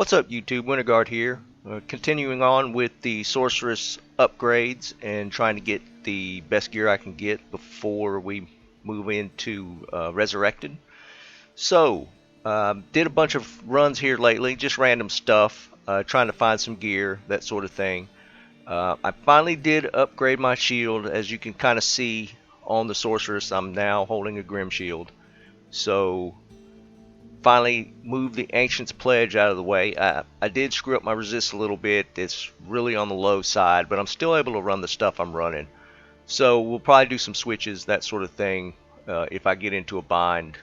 What's up, YouTube? Winterguard here. Continuing on with the sorceress upgrades and trying to get the best gear I can get before we move into Resurrected. So, did a bunch of runs here lately, just random stuff, trying to find some gear, that sort of thing. I finally did upgrade my shield. As you can kind of see on the sorceress, I'm now holding a Grim Shield. So, finally moved the Ancient's Pledge out of the way. I did screw up my resist a little bit. It's really on the low side, but I'm still able to run the stuff I'm running. So we'll probably do some switches, that sort of thing, if I get into a bind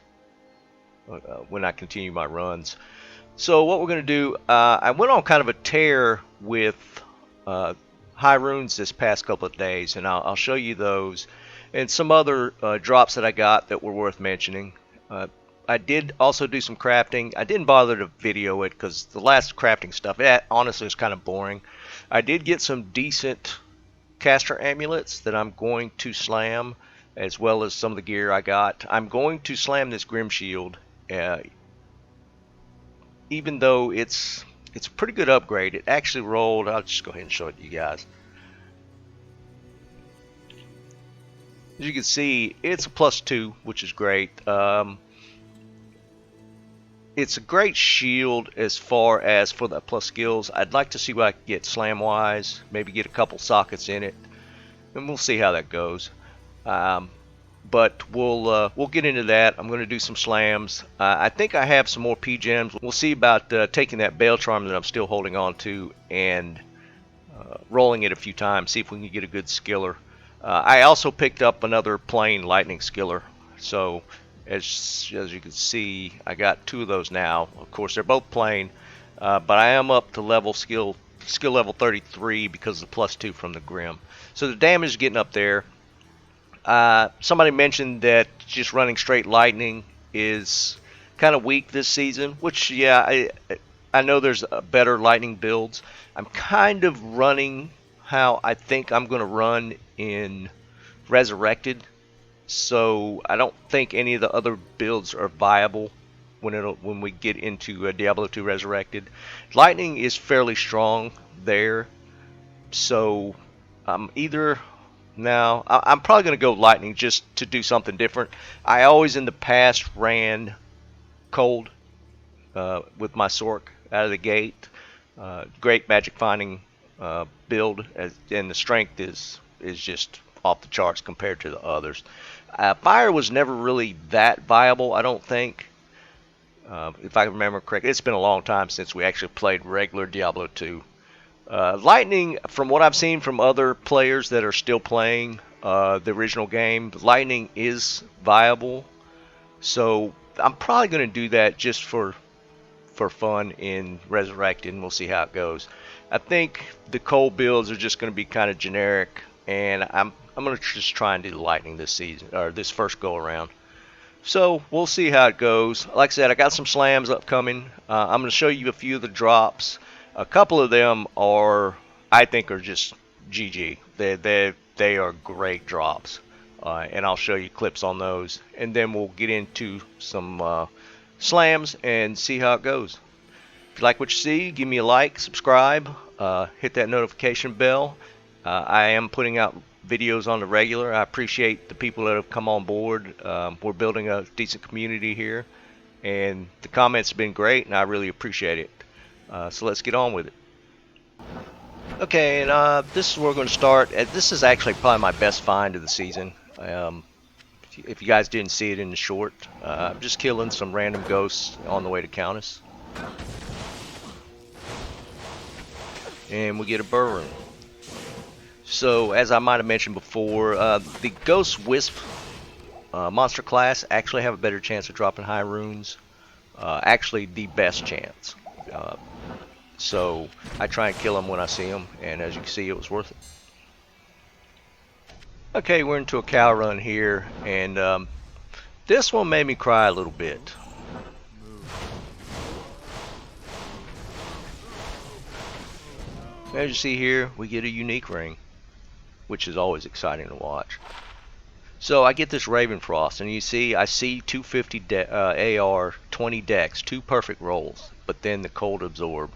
when I continue my runs. So what we're going to do, I went on kind of a tear with high runes this past couple of days, and I'll show you those and some other drops that I got that were worth mentioning. I did also do some crafting. I didn't bother to video it because the last crafting stuff, that honestly is kind of boring. I did get some decent caster amulets that I'm going to slam, as well as some of the gear I got. I'm going to slam this Grim Shield, even though it's a pretty good upgrade. It actually rolled. I'll just go ahead and show it to you guys. As you can see, it's a +2, which is great. It's a great shield as far as for the plus skills. I'd like to see what I can get slam wise, maybe get a couple sockets in it, and we'll see how that goes. But we'll get into that. I'm going to do some slams. I think I have some more P gems. We'll see about taking that Baal charm that I'm still holding on to and rolling it a few times, see if we can get a good skiller. I also picked up another plain lightning skiller, so as you can see, I got 2 of those now. Of course, they're both plain, but I am up to skill level 33 because of the +2 from the Grim. So the damage is getting up there. Somebody mentioned that just running straight lightning is kind of weak this season, which, yeah, I know there's better lightning builds. I'm kind of running how I think I'm going to run in Resurrected. So I don't think any of the other builds are viable when we get into Diablo II Resurrected. Lightning is fairly strong there, so I'm probably going to go lightning just to do something different. I always in the past ran cold with my Sorc out of the gate. Great magic finding build, and the strength is just off the charts compared to the others. Fire was never really that viable, I don't think. If I remember correctly, it's been a long time since we actually played regular Diablo 2. Lightning, from what I've seen from other players that are still playing the original game, lightning is viable. So I'm probably going to do that just for fun in Resurrected, and we'll see how it goes. I think the cold builds are just going to be kind of generic, and I'm going to just try and do the lightning this season, or this first go around. So we'll see how it goes. Like I said, I got some slams upcoming. I'm going to show you a few of the drops. A couple of them I think are just GG. They are great drops, and I'll show you clips on those, and then we'll get into some slams and see how it goes. If you like what you see, give me a like, subscribe, hit that notification bell. I am putting out videos on the regular. I appreciate the people that have come on board. We're building a decent community here, and the comments have been great, and I really appreciate it. So let's get on with it. Okay, and this is where we're going to start. This is actually probably my best find of the season. If you guys didn't see it in the short, I'm just killing some random ghosts on the way to Countess. And we get a burn. So, as I might have mentioned before, the Ghost Wisp monster class actually have a better chance of dropping high runes. Actually, the best chance. So, I try and kill them when I see them, and as you can see, it was worth it. Okay, we're into a cow run here, and this one made me cry a little bit. As you see here, we get a unique ring, which is always exciting to watch. So I get this Ravenfrost, and you see, I see 250 AR 20 decks, 2 perfect rolls, but then the cold absorb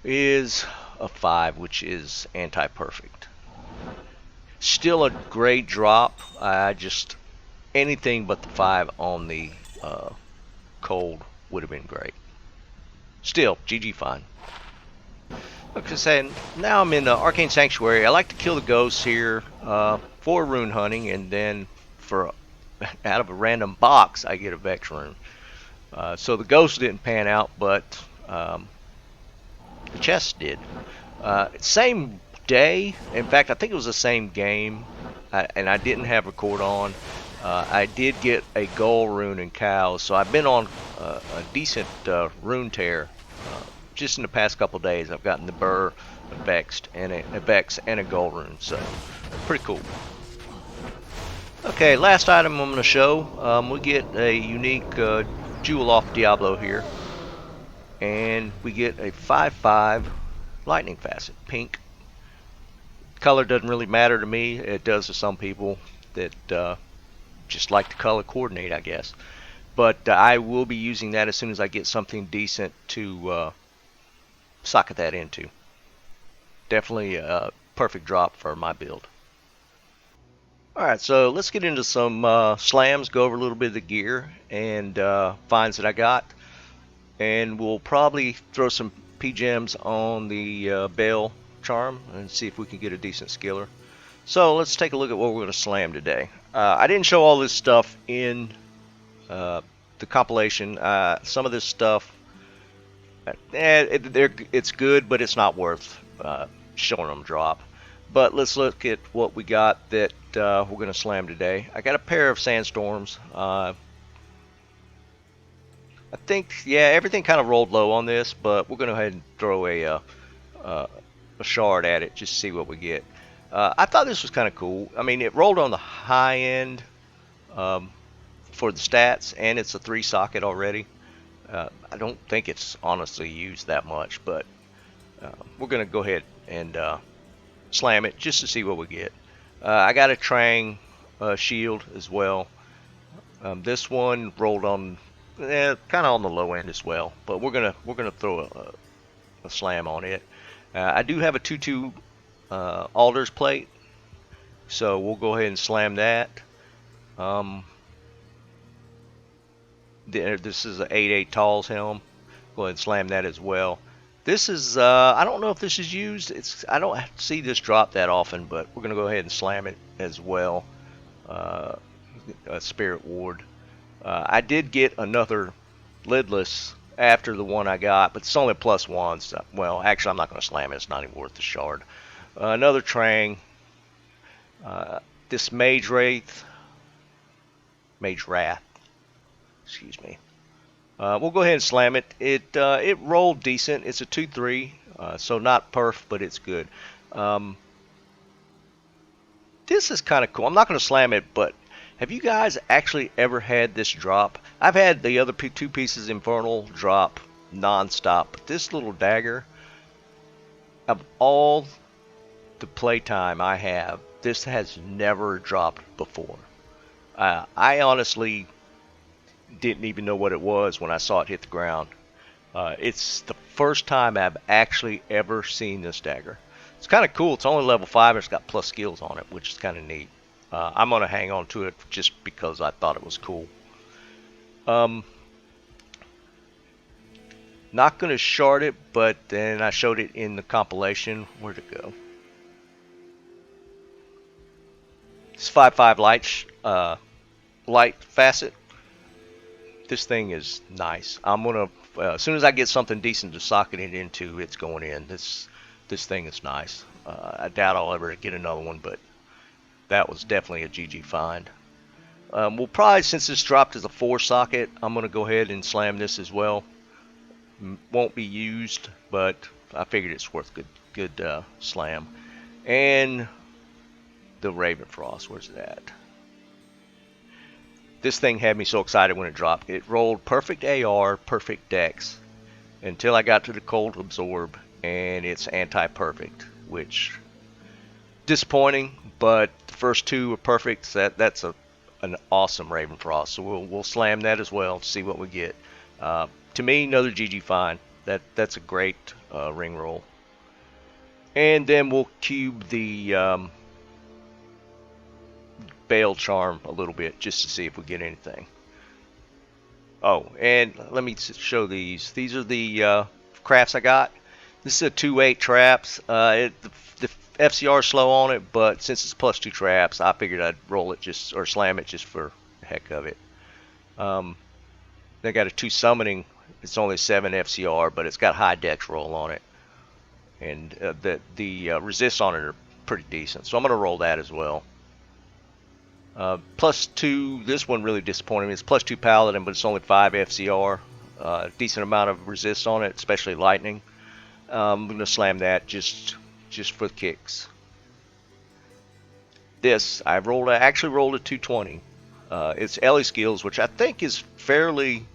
is a 5, which is anti-perfect. Still a great drop. I just anything but the 5 on the cold would have been great. Still, GG fine. Okay, saying now I'm in the Arcane Sanctuary. I like to kill the ghosts here for rune hunting, and then for out of a random box I get a Vex rune. So the ghosts didn't pan out, but the chest did. Same day. In fact, I think it was the same game, and I didn't have record on. I did get a gold rune and cows, so I've been on a decent rune tear. Just in the past couple days, I've gotten the burr, a vex, and a gold rune, so pretty cool. Okay, last item I'm going to show. We get a unique jewel off Diablo here, and we get a 5/5 lightning facet, pink. Color doesn't really matter to me. It does to some people that just like to color coordinate, I guess. But I will be using that as soon as I get something decent to socket that into. Definitely a perfect drop for my build. Alright, so let's get into some slams, go over a little bit of the gear and finds that I got. And we'll probably throw some P-gems on the Baal charm and see if we can get a decent skiller. So let's take a look at what we're going to slam today. I didn't show all this stuff in the compilation. Some of this stuff, it's good, but it's not worth showing them drop. But let's look at what we got that we're going to slam today. I got a pair of sandstorms. I think, yeah, everything kind of rolled low on this, but we're going to go ahead and throw a shard at it just to see what we get. I thought this was kind of cool. I mean, it rolled on the high end for the stats, and it's a 3 socket already. I don't think it's honestly used that much, but we're going to go ahead and slam it just to see what we get. I got a Trang shield as well. This one rolled on kind of on the low end as well, but we're gonna throw a slam on it. I do have a 2/2 Alders plate, so we'll go ahead and slam that. This is an 8/8 Tall's helm. Go ahead and slam that as well. This is I don't know if this is used. I don't see this drop that often, but we're gonna go ahead and slam it as well. A Spirit Ward. I did get another lidless after the one I got, but it's only a +1. So, well, actually, I'm not going to slam it. It's not even worth the shard. Another Trang. This Mage Wrath. Mage Wrath. Excuse me. We'll go ahead and slam it. It rolled decent. It's a 2/3, so not perf, but it's good. This is kind of cool. I'm not going to slam it, but have you guys actually ever had this drop? I've had the other 2 pieces Infernal drop non-stop, but this little dagger, of all the playtime I have, this has never dropped before. I honestly didn't even know what it was when I saw it hit the ground. It's the first time I've actually ever seen this dagger. It's kind of cool. It's only level 5 and it's got plus skills on it, which is kind of neat. I'm going to hang on to it just because I thought it was cool. Not going to shard it, but then I showed it in the compilation. Where'd it go? It's 5/5 light facet. This thing is nice. I'm going to, as soon as I get something decent to socket it into, it's going in. This thing is nice. I doubt I'll ever get another one, but that was definitely a GG find. We'll probably, since this dropped as a 4 socket, I'm going to go ahead and slam this as well. Won't be used, but I figured it's worth good slam. And the Raven Frost, where's it at? This thing had me so excited when it dropped. It rolled perfect AR, perfect dex, until I got to the cold absorb, and it's anti-perfect, which disappointing. But the first 2 are perfect. So that's an awesome Raven Frost. So we'll slam that as well to see what we get. To me, another GG find. That's a great ring roll. And then we'll cube the Baal charm a little bit just to see if we get anything. Oh, and let me show these. These are the crafts I got. This is a 2/8 traps. The FCR is slow on it, but since it's +2 traps, I figured I'd roll it just or slam it just for the heck of it. They got a 2 summoning. It's only 7 FCR, but it's got high dex roll on it, and the resists on it are pretty decent. So I'm gonna roll that as well. +2. This one really disappointed me. It's +2 paladin, but it's only 5 FCR. Decent amount of resist on it, especially lightning. I'm gonna slam that just for the kicks. This I actually rolled a 220. It's Ellie skills, which I think is fairly.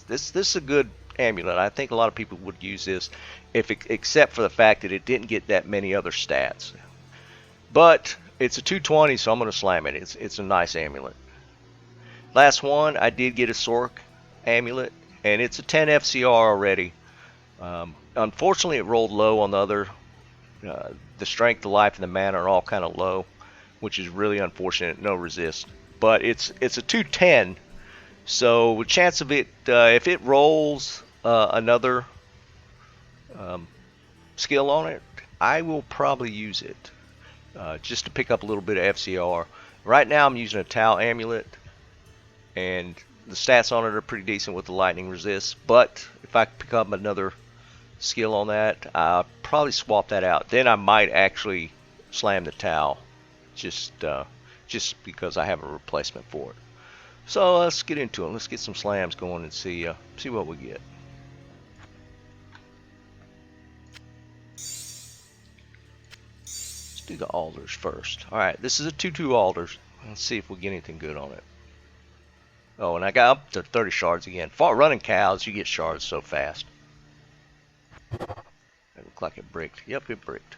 This is a good amulet. I think a lot of people would use this, except for the fact that it didn't get that many other stats. But it's a 220, so I'm going to slam it. It's a nice amulet. Last one, I did get a Sorc amulet, and it's a 10 FCR already. Unfortunately, it rolled low on the other. The strength, the life, and the mana are all kind of low, which is really unfortunate. No resist, but it's a 210. So with chance of it, if it rolls another skill on it, I will probably use it just to pick up a little bit of FCR. Right now I'm using a Tau amulet, and the stats on it are pretty decent with the lightning resist. But if I pick up another skill on that, I'll probably swap that out. Then I might actually slam the Tau, just because I have a replacement for it. So let's get into it. Let's get some slams going and see what we get. Let's do the alders first. All right, this is a 2/2 alders. Let's see if we get anything good on it. Oh, and I got up to 30 shards again. For running cows, you get shards so fast. It looked like it bricked. Yep, it bricked.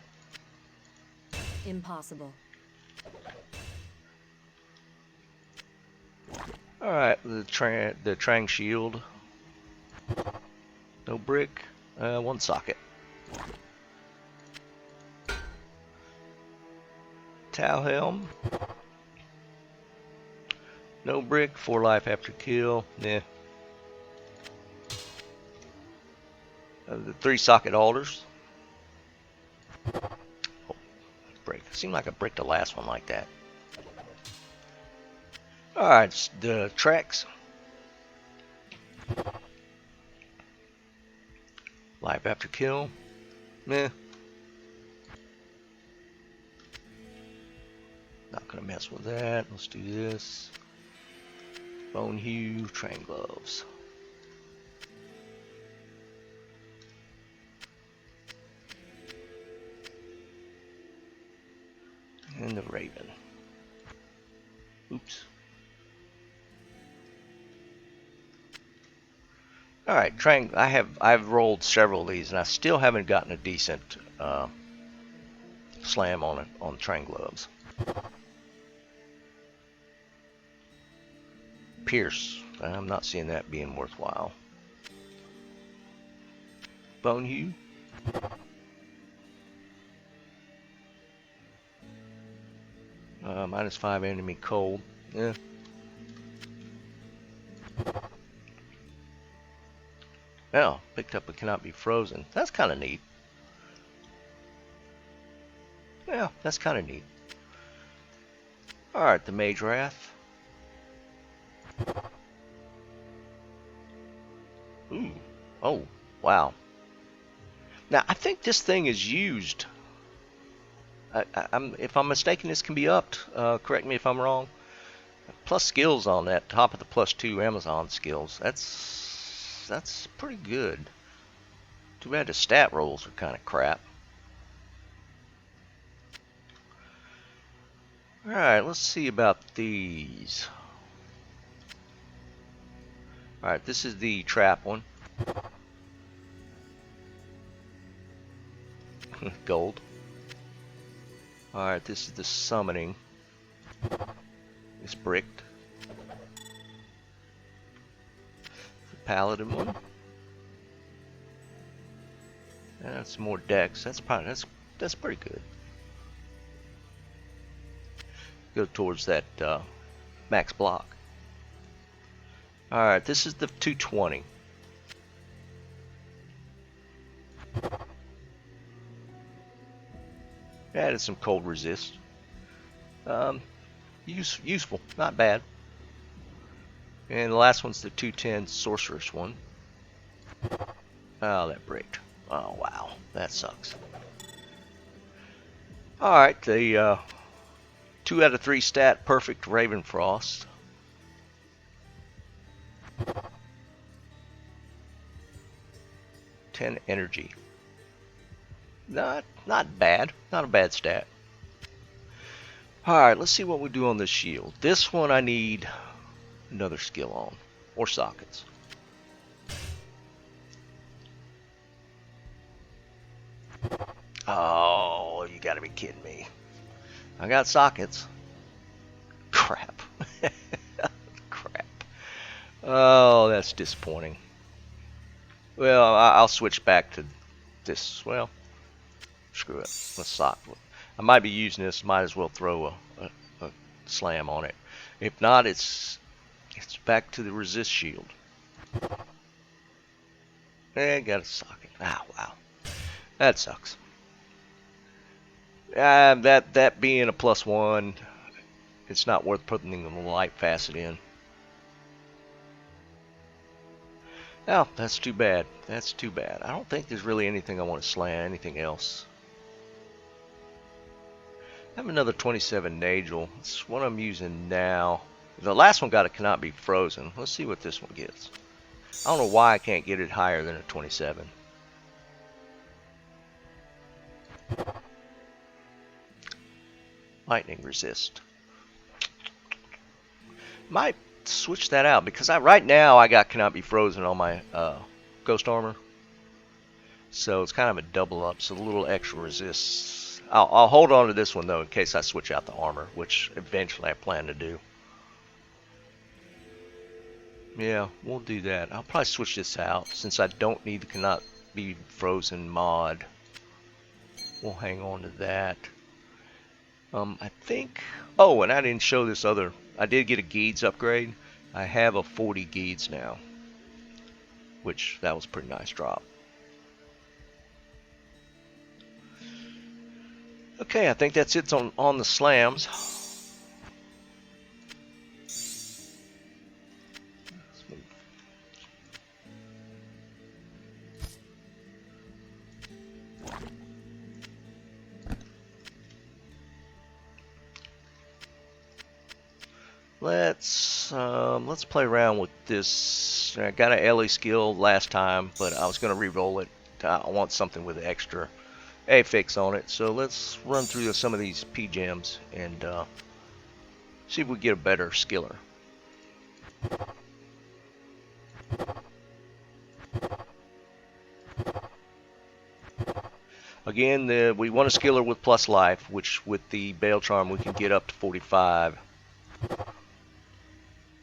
Impossible. Alright, the Trang shield. No brick. 1 socket. Tau helm. No brick. 4 life after kill. Nah. The 3 socket alders. Oh, brick. Seemed like I bricked the last one like that. Alright, the tracks. Life after kill. Meh. Not gonna mess with that. Let's do this. Bone hue, train gloves. And the raven. Oops. All right, I've rolled several of these, and I still haven't gotten a decent slam on it on train gloves. Pierce, I'm not seeing that being worthwhile. Bone hue. -5 enemy cold. Yeah. Well, picked up but cannot be frozen. That's kind of neat. Yeah, that's kind of neat. Alright, the Mage Wrath. Ooh. Oh, wow. Now, I think this thing is used. If I'm mistaken, this can be upped. Correct me if I'm wrong. Plus skills on that, top of the +2 Amazon skills. That's pretty good. Too bad the stat rolls are kind of crap. Alright, let's see about these. Alright, this is the trap one. Gold. Alright, this is the summoning. It's bricked. paladin one. That's more dex. That's probably that's pretty good. Go towards that max block. All right, this is the 220. Added some cold resist. Useful, not bad. And the last one's the 210 sorceress one. Oh, that bricked. Oh wow, that sucks. All right, the 2 out of 3 stat perfect Ravenfrost. Ten energy. Not bad. Not a bad stat. Alright, let's see what we do on this shield. This one I need another skill on. Or sockets. Oh, you gotta be kidding me. I got sockets. Crap. Crap. Oh, that's disappointing. Well, I'll switch back to this. Well, screw it. Let's sock. I might be using this. Might as well throw a slam on it. If not, it's back to the resist shield. Got a socket. Ah, wow. That sucks. That being a +1, it's not worth putting the light facet in. Oh, that's too bad. That's too bad. I don't think there's really anything I want to slam. Anything else? I have another 27 Nagel. It's what I'm using now. The last one got a cannot be frozen. Let's see what this one gets. I don't know why I can't get it higher than a 27. Lightning resist. Might switch that out because right now I got cannot be frozen on my ghost armor. So it's kind of a double up. So a little extra resists. I'll hold on to this one though in case I switch out the armor, which eventually I plan to do. Yeah, we'll do that. I'll probably switch this out since I don't need the cannot be frozen mod. We'll hang on to that. I think. Oh, and I didn't show this other. I did get a Geeds upgrade. I have a 40 Geeds now, which that was a pretty nice drop. Okay, I think that's it on the slams. Let's play around with this. I got an Ellie skill last time, but I was going to re-roll it. I want something with extra affix on it. So let's run through some of these P gems and see if we get a better skiller. Again, we want a skiller with plus life, which with the Baal charm we can get up to 45.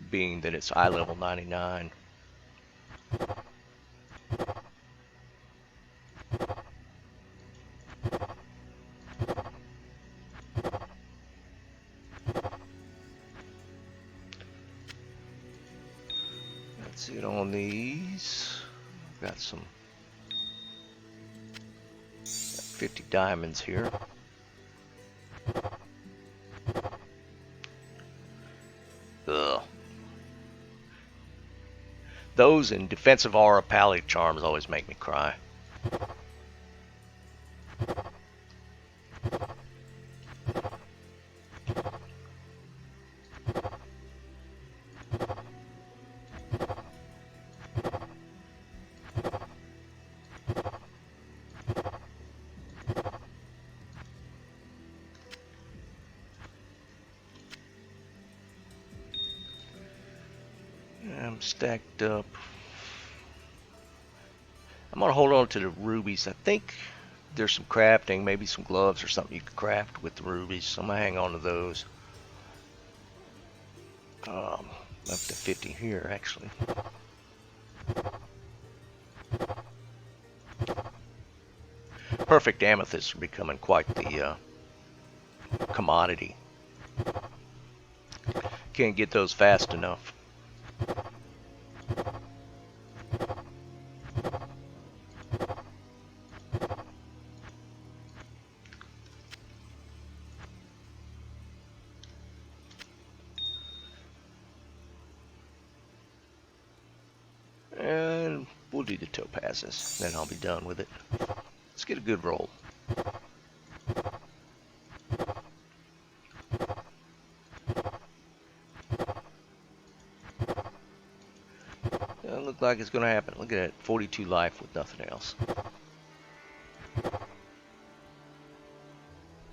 Being that it's eye level 99. That's it on these. Got some 50 diamonds here. Ugh. Those and defensive aura pally charms always make me cry. I'm stacked up. I'm gonna hold on to the rubies. I think there's some crafting, maybe some gloves or something you could craft with the rubies. So I'm gonna hang on to those. Up to 50 here, actually. perfect amethyst are becoming quite the commodity. Can't get those fast enough. And we'll do the topazes, then I'll be done with it. Let's get a good roll. Doesn't look like it's going to happen. Look at that, 42 life with nothing else.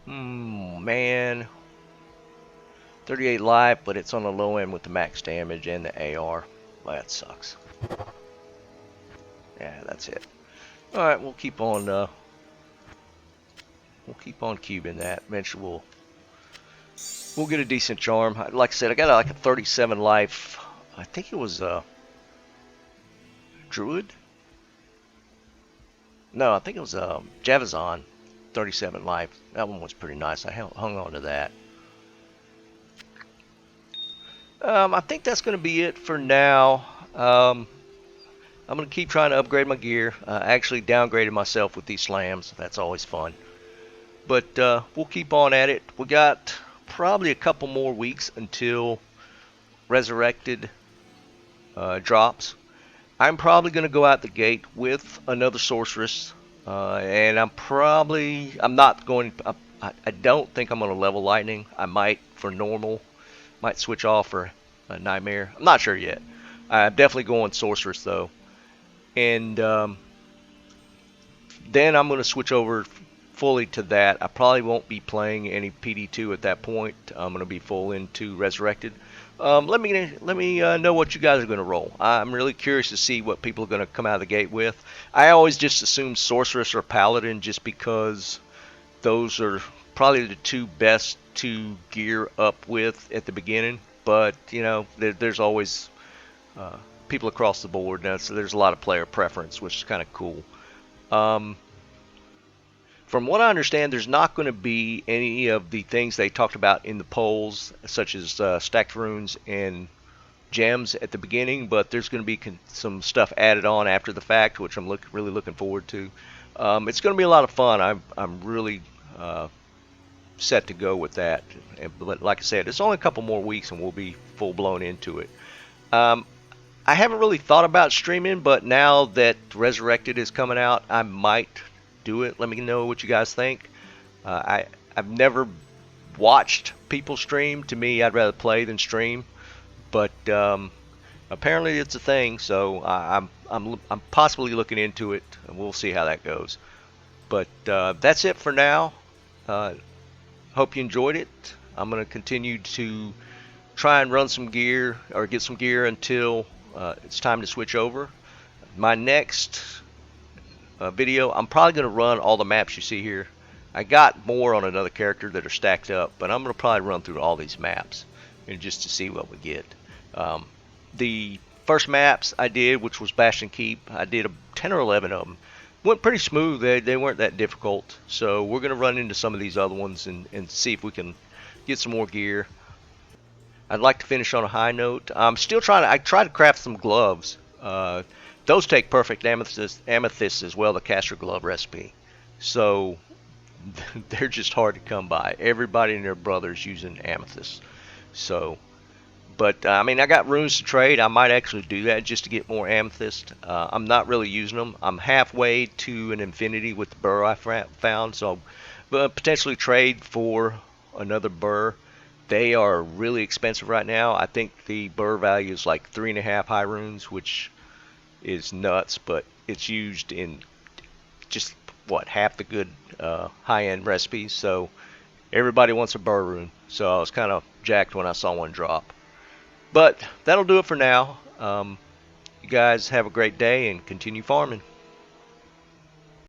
Man. 38 life, but it's on the low end with the max damage and the AR. Well, that sucks. Yeah, that's it. Alright, we'll keep on cubing that. Eventually we'll get a decent charm. Like I said, I got like a 37 life. I think it was Druid? No, I think it was Javazon. 37 life. That one was pretty nice. I hung on to that. I think that's going to be it for now. I'm going to keep trying to upgrade my gear. I actually downgraded myself with these slams. That's always fun. But we'll keep on at it. We got probably a couple more weeks until Resurrected drops. I'm probably going to go out the gate with another sorceress. And I'm not going, I don't think I'm going to level lightning. I might for normal. Might switch off for a nightmare. I'm not sure yet. I'm definitely going sorceress though. And then I'm going to switch over fully to that. I probably won't be playing any PD2 at that point. I'm going to be full into Resurrected. Let me know what you guys are going to roll. I'm really curious to see what people are going to come out of the gate with. I always just assume sorceress or paladin just because those are probably the two best to gear up with at the beginning. But you know, there's always people across the board now, so there's a lot of player preference, which is kind of cool. From what I understand, there's not going to be any of the things they talked about in the polls, such as stacked runes and gems at the beginning, but there's going to be some stuff added on after the fact, which I'm really looking forward to. It's going to be a lot of fun. I'm really set to go with that. But like I said, it's only a couple more weeks and we'll be full blown into it. I haven't really thought about streaming, but now that Resurrected is coming out, I might do it. Let me know what you guys think. I've never watched people stream. To me, I'd rather play than stream. But apparently it's a thing, so I'm possibly looking into it. And we'll see how that goes. But that's it for now. Hope you enjoyed it. I'm going to continue to try and run some gear or get some gear until it's time to switch over. My next video, I'm probably going to run all the maps you see here. I got more on another character that are stacked up, but I'm going to probably run through all these maps and just to see what we get. The first maps I did, which was Bastion Keep, I did 10 or 11 of them. Went pretty smooth. They weren't that difficult. So we're going to run into some of these other ones and see if we can get some more gear. I'd like to finish on a high note. I'm still I try to craft some gloves. Those take perfect amethyst as well, the caster glove recipe. So they're just hard to come by. Everybody and their brother's using amethyst. So, but I mean, I got runes to trade. I might actually do that just to get more amethyst. I'm not really using them. I'm halfway to an infinity with the burr I found. So I'll potentially trade for another burr. They are really expensive right now. I think the burr value is like 3.5 high runes, which is nuts, but it's used in just what, half the good high-end recipes. So everybody wants a burr rune. So I was kind of jacked when I saw one drop. But that'll do it for now. You guys have a great day and continue farming.